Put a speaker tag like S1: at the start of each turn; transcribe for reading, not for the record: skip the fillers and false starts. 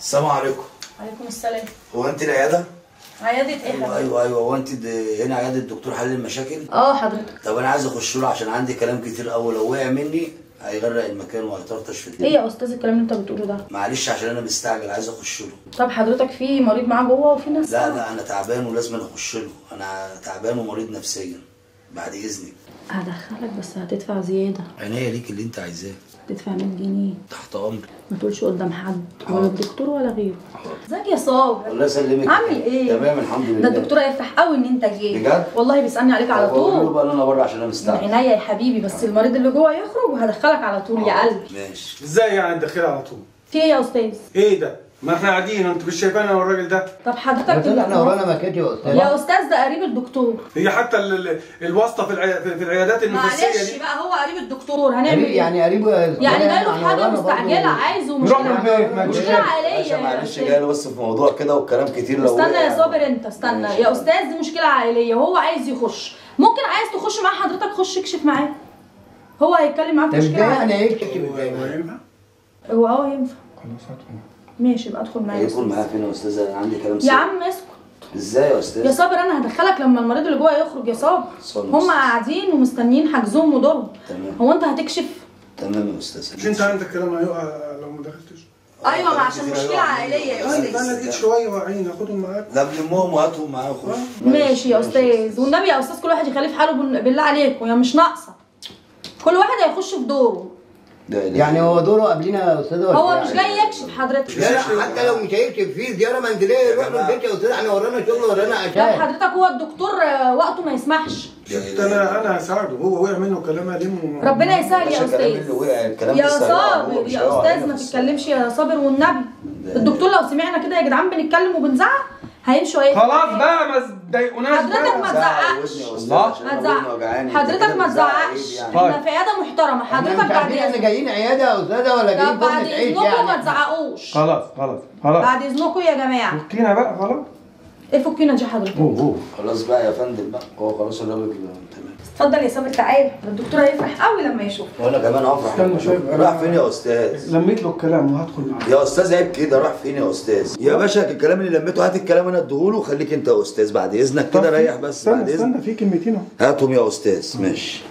S1: السلام عليكم.
S2: وعليكم السلام.
S1: هو انت العياده؟
S2: عياده ايه حضرتك؟
S1: ايوه هو انت هنا عياده الدكتور حل المشاكل؟
S2: حضرتك.
S1: طب انا عايز اخش له عشان عندي كلام كتير قوي، لو وقع مني هيغرق المكان وهيطرطش في الدنيا.
S2: ايه يا استاذ الكلام اللي انت بتقوله ده؟
S1: معلش عشان انا مستعجل عايز اخش له.
S2: طب حضرتك في مريض معاه جوه وفي ناس؟
S1: لا انا تعبان ولازم اخش له، انا تعبان ومريض نفسيا. بعد اذنك.
S2: هدخلك بس هتدفع زياده.
S1: عينيا ليك اللي انت عايزاه.
S2: تدفع 100 جنيه.
S1: تحت امرك.
S2: ما تقولش قدام حد ولا الدكتور ولا غيره. ازيك يا صابر؟
S1: الله يسلمك.
S2: عامل ايه؟
S1: تمام الحمد لله.
S2: ده الدكتور هيفرح قوي ان انت جيت.
S1: بجد؟
S2: والله بيسالني عليك على طول.
S1: بقول له بقى انا بره عشان انا مستعجل.
S2: عينيا يا حبيبي، بس المريض اللي جوه يخرج وهدخلك على طول يا قلبي.
S1: ماشي.
S3: ازاي يعني تدخلها على طول؟
S2: في ايه يا استاذ؟
S3: ايه ده؟ ما احنا قاعدين انت مش شايفانا والراجل ده؟
S2: طب حضرتك
S4: احنا ورانا مكاتب يا استاذ.
S2: يا استاذ ده قريب الدكتور.
S3: هي حتى الواسطه في العيادات النفسيه
S2: معلش
S3: دي.
S2: بقى، هو قريب الدكتور هنعمل ايه؟
S4: يعني قريب
S2: يعني جاي له حاجه مستعجله عايزه
S3: نروح من البيت، ما
S2: مشكله عائليه.
S1: معلش جاي له بس في موضوع كده والكلام كتير. لو
S2: استنى يا صابر انت استنى يا استاذ، دي مشكله عائليه، هو عايز يخش. ممكن عايز تخش مع حضرتك، خش اكشف معاه، هو هيتكلم معاك في مشكله
S4: يعني
S2: عائليه.
S4: ايه
S3: ينفع؟
S2: هو ينفع.
S3: خلاص هدخل.
S2: ماشي يبقى ادخل معايا.
S1: هيكون معايا فين يا استاذ؟ انا عندي كلام
S2: يا عم اسكت.
S1: ازاي يا استاذ؟
S2: يا صابر انا هدخلك لما المريض اللي جوه يخرج يا صابر. هم قاعدين ومستنيين حجزهم ودورهم.
S1: تمام.
S2: هو انت هتكشف؟
S1: تمام يا استاذ.
S3: مش انت عندك كلام هيقع لو ما دخلتش؟
S2: ايوه، ما عشان مشكله عائليه يا استاذ.
S3: انا جيت شويه واقعين هاخدهم معاك.
S1: لا بلمهم وهاتهم معايا وخش.
S2: ماشي يا استاذ، والنبي يا استاذ كل واحد يخليه في حاله بالله عليكم، يا مش ناقصه. كل واحد هيخش في دوره.
S4: يعني هو دوره قبلنا يا استاذ ولا
S2: هو مش جاي يكشف حضرتك.
S4: لا حتى لو مش هيكشف فيه زياره منزليه يروح له البيت يا استاذ. احنا ورانا شغل ورانا
S2: طب
S4: عشان
S2: حضرتك هو الدكتور وقته ما يسمحش.
S3: شفت انا هساعده، هو وقع منه كلام المه.
S2: ربنا يسهل يا استاذ. يا صابر يا استاذ ما تتكلمش يا صابر والنبي. الدكتور لو سمعنا كده يا جدعان بنتكلم وبنزعق هيمشوا ايه؟
S3: خلاص بقى ما تضايقوناش.
S2: حضرتك ما تزعقش. ما تزعقش. حضرتك ما تزعقش. احنا في عياده محترمه. حضرتك بعد
S4: احنا جايين عياده يا استاذه ولا جايين
S2: بعد
S4: فرن عيش
S2: اذنكم ما
S4: يعني؟
S2: تزعقوش.
S3: خلاص
S2: بعد اذنكم يا جماعه.
S3: فكينا بقى خلاص.
S2: ايه فكينا دي حضرتك؟
S1: خلاص بقى يا فندم بقى، هو خلاص الراجل تمام.
S2: اتفضل يا صابر تعالى، الدكتور هيفرح قوي لما يشوفك.
S1: وانا كمان هفرح.
S3: استنى شويه.
S1: راح فين يا استاذ؟
S3: لميت له الكلام وهدخل معاه.
S1: يا استاذ عيب كده، راح فين يا استاذ؟ يا باشا الكلام اللي لميته هات الكلام انا اديهوله وخليك انت يا استاذ بعد اذنك كده ريح بس بعد اذنك.
S3: استنى في كلمتين اهو.
S1: هاتهم يا استاذ. ماشي.